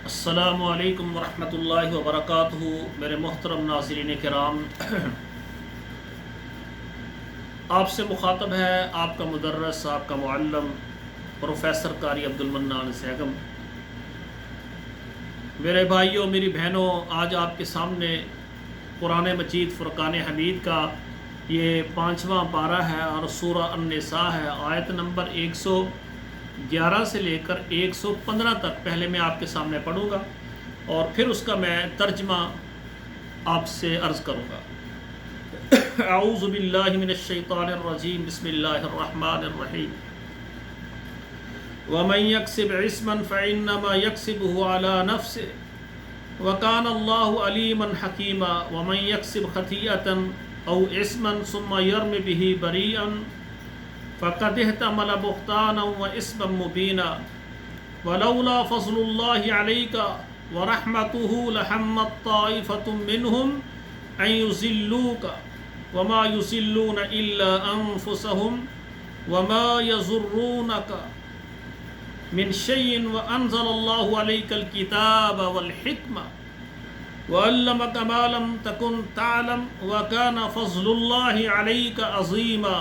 السلام علیکم ورحمۃ اللہ وبرکاتہ۔ میرے محترم ناظرین کرام، آپ سے مخاطب ہے آپ کا مدرس، آپ کا معلم پروفیسر قاری عبدالمنان سیغم۔ میرے بھائیوں، میری بہنوں، آج آپ کے سامنے قرآن مجید فرقان حمید کا یہ 5واں پارہ ہے اور سورہ النساء ہے۔ آیت نمبر 111 سے لے کر 115 تک پہلے میں آپ کے سامنے پڑھوں گا اور پھر اس کا میں ترجمہ آپ سے عرض کروں گا۔ اعوذ باللہ من الشیطان الرجیم، بسم اللہ الرحمن الرحیم۔ وَمَن يَكْسِبْ عِثْمًا فَإِنَّمَا يَكْسِبُهُ عَلَى نَفْسِهِ وَكَانَ اللَّهُ عَلِيمًا حَكِيمًا وَمَن يَكْسِبْ خَطِيئَةً أَوْ إِثْمًا ثُمَّ يَرْمِ بِهِ بَرِيئًا فَقَدِ احْتَمَلَ بُهْتَانًا وَإِثْمًا مُبِينًا وَلَوْلَا فَضْلُ اللَّهِ عَلَيْكَ وَرَحْمَتُهُ لَهَمَّت طَّائِفَةٌ مِّنْهُمْ أَن يُضِلُّوكَ وَمَا يُضِلُّونَ إِلَّا أَنفُسَهُمْ وَمَا يَضُرُّونَكَ من شيء وأنزل الله عليك الكتاب والحكمة وعلمك ما لم تكن تعلم وكان فضل الله عليك عظيما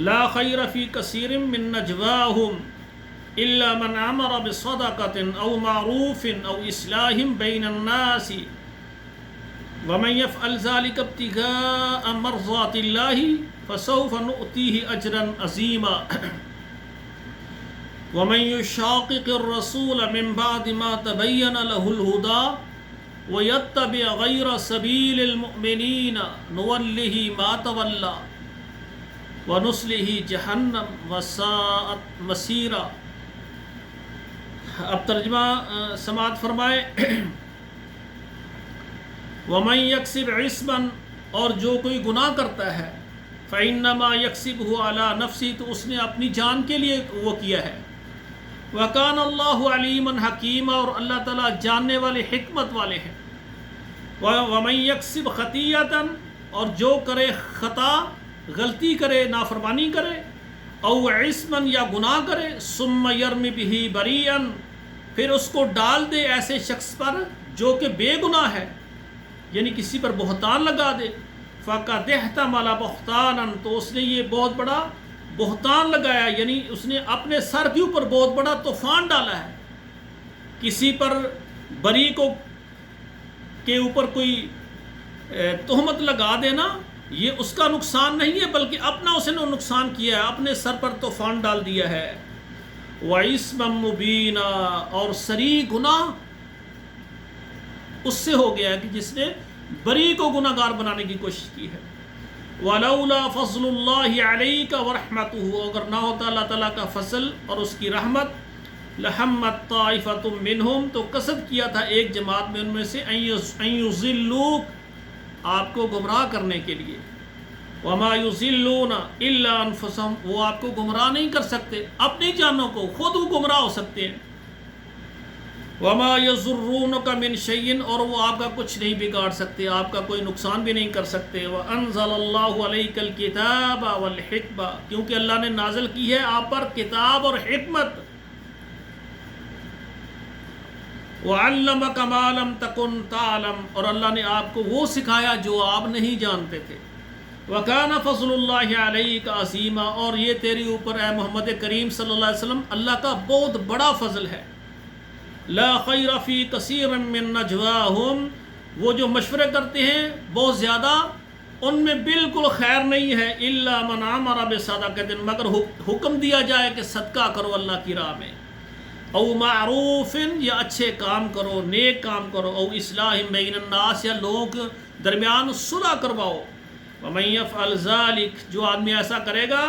لا خير في كثير من نجواهم إلا من أمر بصدقة أو معروف أو إصلاح بين الناس ومن يفعل ذلك ابتغاء مرضات الله فسوف نؤتيه أجرا عظيما وَمَن يُشَاقِقِ الرَّسُولَ مِن بَعْدِ مَا تَبَيَّنَ لَهُ الْهُدَىٰ وَيَتَّبِعْ غَيْرَ سَبِيلِ الْمُؤْمِنِينَ نُوَلِّهِ مَا تَوَلَّىٰ وَنُصْلِهِ جَهَنَّمَ وَسَاءَتْ مَصِيرًا۔ اب ترجمہ سماعت فرمائے۔ وَمَن يَكْسِبْ عِثْمًا، اور جو کوئی گناہ کرتا ہے، فَإِنَّمَا يَكْسِبُهُ عَلَىٰ نَفْسِهِ، تو اس نے اپنی جان کے لیے وہ کیا ہے۔ وَكَانَ اللَّهُ عَلِيمًا حَكِيمًا، اور اللہ تعالیٰ جاننے والے، حکمت والے ہیں۔ وَمَن يَكْسِبْ خَطِيئَةً، اور جو کرے خطا، غلطی کرے، نافرمانی کرے، او عِثْمًا، یا گناہ کرے، ثُمَّ يَرْمِ بِهِ بَرِيئًا، پھر اس کو ڈال دے ایسے شخص پر جو کہ بے گناہ ہے، یعنی کسی پر بہتان لگا دے، فَقَدِ احْتَمَلَ بُهْتَانًا، تو اس نے یہ بہت بڑا بہتان لگایا، یعنی اس نے اپنے سر کے اوپر بہت بڑا طوفان ڈالا ہے۔ کسی پر بری کو کے اوپر کوئی تہمت لگا دینا یہ اس کا نقصان نہیں ہے، بلکہ اپنا اس نے نقصان کیا ہے، اپنے سر پر طوفان ڈال دیا ہے۔ وَإِثْمًا مُبِينًا، اور صریح گناہ اس سے ہو گیا ہے کہ جس نے بری کو گناہ گار بنانے کی کوشش کی ہے۔ وَلَوْلَا فَضْلُ اللَّهِ عَلَيْكَ وَرَحْمَتُهُ، اگر نہ ہوتا اللہ تعالیٰ کا فضل اور اس کی رحمت، لَهَمَّت طَّائِفَةٌ مِّنْهُمْ، تو قصد کیا تھا ایک جماعت میں ان میں سے، أَن يُضِلُّوكَ، آپ کو گمراہ کرنے کے لیے، وَمَا يُضِلُّونَ إِلَّا أَنفُسَهُمْ، وہ آپ کو گمراہ نہیں کر سکتے، اپنی جانوں کو خود وہ گمراہ ہو سکتے ہیں۔ وَمَا يَضُرُّونَكَ مِن شَيْءٍ، اور وہ آپ کا کچھ نہیں بگاڑ سکتے، آپ کا کوئی نقصان بھی نہیں کر سکتے۔ وَأَنزَلَ اللَّهُ عَلَيْكَ الْكِتَابَ وَالْحِكْمَةَ، کیونکہ اللہ نے نازل کی ہے آپ پر کتاب اور حکمت۔ وَعَلَّمَكَ مَا لَمْ تَكُن تَعْلَمْ، اور اللہ نے آپ کو وہ سکھایا جو آپ نہیں جانتے تھے۔ وَكَانَ فَضْلُ اللَّهِ عَلَيْكَ عَظِيمًا، اور یہ تیری اوپر اے محمد کریم صلی اللہ علیہ وسلم اللہ کا بہت بڑا فضل ہے۔ لا خیر فی کثیر من نجواہم، وہ جو مشورے کرتے ہیں بہت زیادہ ان میں بالکل خیر نہیں ہے، الا من امر بصدقۃ، مگر حکم دیا جائے کہ صدقہ کرو اللہ کی راہ میں، او معروف، یا اچھے کام کرو، نیک کام کرو، او اصلاح بین الناس، یا لوگوں کے درمیان صلح کرواؤ۔ ومن یفعل ذلک، جو آدمی ایسا کرے گا،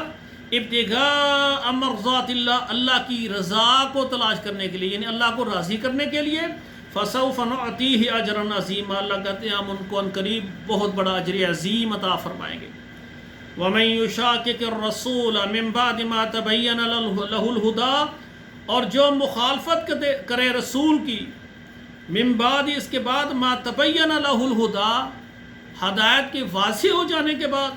ابتغاء مرضات اللہ، اللہ کی رضا کو تلاش کرنے کے لیے، یعنی اللہ کو راضی کرنے کے لیے، فسوف نعطیہ اجرا عظیما، اللہ کہتے ہیں ہم ان کو عنقریب بہت بڑا اجر عظیم عطا فرمائیں گے۔ ومن یشاقق الرسول من بعد ما تبین له الہدی، اور جو مخالفت کرے رسول کی، من بعد، اس کے بعد، ما تبین له الہدی، ہدایت کے واضح ہو جانے کے بعد،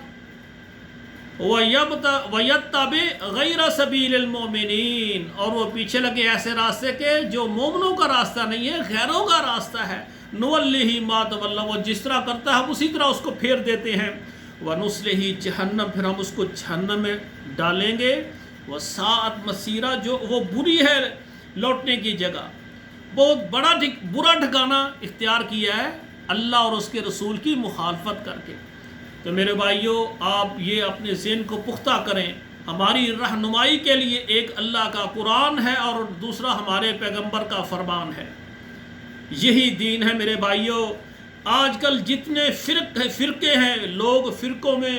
وَيَتَّبِعْ غَيْرَ سَبِيلِ الْمُؤْمِنِينَ، اور وہ پیچھے لگے ایسے راستے کے جو مومنوں کا راستہ نہیں ہے، غیروں کا راستہ ہے۔ نُوَلِّهِ مَا تَوَلَّى، وہ جس طرح کرتا ہے اسی طرح اس کو پھیر دیتے ہیں۔ وَنُصْلِهِ جہنم، پھر ہم اس کو جہنم میں ڈالیں گے۔ وَسَاءَتْ مَصِيرًا، جو وہ بری ہے لوٹنے کی جگہ، بہت برا ٹھکانہ اختیار کیا ہے اللہ اور اس کے رسول کی مخالفت کر کے۔ تو میرے بھائیوں، آپ یہ اپنے ذہن کو پختہ کریں، ہماری رہنمائی کے لیے ایک اللہ کا قرآن ہے اور دوسرا ہمارے پیغمبر کا فرمان ہے، یہی دین ہے میرے بھائیوں۔ آج کل جتنے فرقے ہیں، لوگ فرقوں میں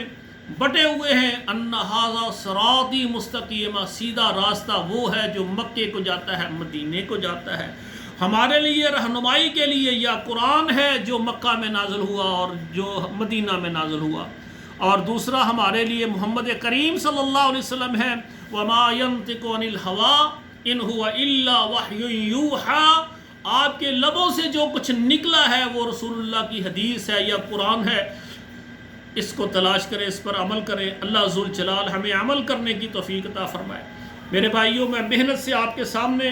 بٹے ہوئے ہیں۔ ان ھذا صراطی مستقیما، سیدھا راستہ وہ ہے جو مکے کو جاتا ہے، مدینے کو جاتا ہے۔ ہمارے لیے رہنمائی کے لیے یا قرآن ہے جو مکہ میں نازل ہوا اور جو مدینہ میں نازل ہوا، اور دوسرا ہمارے لیے محمد کریم صلی اللہ علیہ وسلم ہے۔ وما ينطق عن الهوى ان هو الا وحی یوحى، آپ کے لبوں سے جو کچھ نکلا ہے وہ رسول اللہ کی حدیث ہے یا قرآن ہے۔ اس کو تلاش کریں، اس پر عمل کریں۔ اللہ ذوالجلال ہمیں عمل کرنے کی توفیق عطا فرمائے۔ میرے بھائیوں، میں محنت سے آپ کے سامنے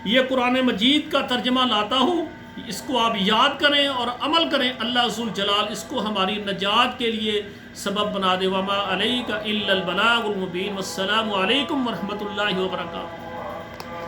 یہ قرآن مجید کا ترجمہ لاتا ہوں، اس کو آپ یاد کریں اور عمل کریں۔ اللہ ذوالجلال اس کو ہماری نجات کے لیے سبب بنا دے۔ وما علیک الا البلاغ المبین۔ والسلام علیکم ورحمۃ اللہ وبرکاتہ۔